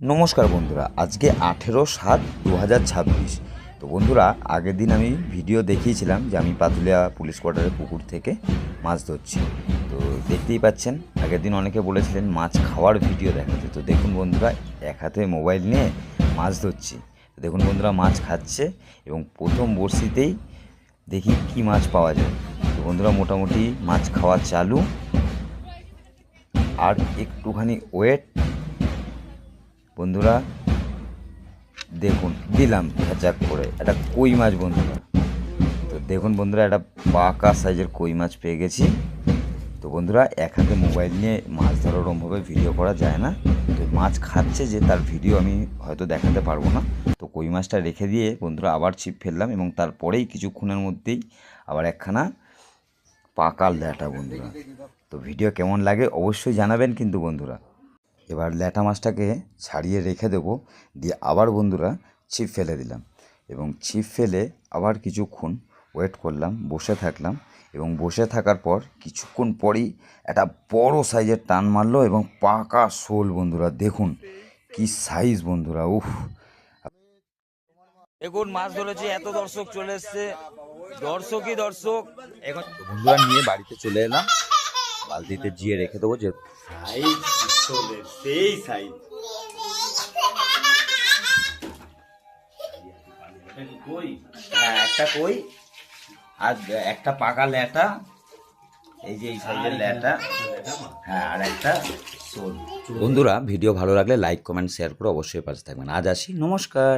নমস্কার বন্ধুরা, আজকে 18/7/2026। তো বন্ধুরা, আগের দিন আমি ভিডিও দেখিয়েছিলাম যে আমি পাতুলিয়া পুলিশ কোয়ার্টারের পুকুর থেকে মাছ ধরছি। তো দেখতেই পাচ্ছেন, আগের দিন অনেকে বলেছিলেন মাছ খাওয়ার ভিডিও দেখাতে। তো দেখুন বন্ধুরা, এক হাতে মোবাইল নিয়ে মাছ ধরছি। তো দেখুন বন্ধুরা, মাছ খাচ্ছে এবং প্রথম বড়শিতেই দেখি কি মাছ পাওয়া যায়। তো বন্ধুরা, মোটামুটি মাছ খাওয়া চালু, আর একটুখানি ওয়েট। বন্ধুরা দেখুন, দিলাম ভেজাক করে একটা কই মাছ বন্ধুরা। তো দেখুন বন্ধুরা, একটা পাকা সাইজের কই মাছ পেয়ে গেছি। তো বন্ধুরা, এক হাতে মোবাইল নিয়ে মাছ ধরার ওরমভাবে ভিডিও করা যায় না। তো মাছ খাচ্ছে যে, তার ভিডিও আমি হয়তো দেখাতে পারবো না। তো কই মাছটা রেখে দিয়ে বন্ধুরা আবার ছিপ ফেললাম, এবং তারপরেই কিছুক্ষণের মধ্যেই আবার একখানা পাকা ল্যাটা বন্ধুরা। তো ভিডিও কেমন লাগে অবশ্যই জানাবেন কিন্তু বন্ধুরা। এবার ল্যাটা মাছটাকে ছাড়িয়ে রেখে দেবো, দিয়ে আবার বন্ধুরা ছিপ ফেলে দিলাম, এবং ছিপ ফেলে আবার কিছুক্ষণ ওয়েট করলাম, বসে থাকলাম। এবং বসে থাকার পর কিছুক্ষণ পরই একটা বড় সাইজের টান মারলো, এবং পাকা শোল বন্ধুরা। দেখুন কি সাইজ বন্ধুরা, উফ! দেখুন মাছ ধরেছি, এত দর্শক চলে এসছে, দর্শকই দর্শক। এখন বন্ধুরা নিয়ে বাড়িতে চলে এলাম, বালতিতে জিয়ে রেখে দেবো। যে সাইজ শোলের সেই সাইজ। হ্যাঁ, একটা কই আর একটা পাকা ল্যাটা, এই যে এই সাইজের ল্যাটা। হ্যাঁ, আর একটা শোল। বন্ধুরা, ভিডিও ভালো লাগলে লাইক, কমেন্ট, শেয়ার করে অবশ্যই পাশে থাকবেন। আজ আসি, নমস্কার।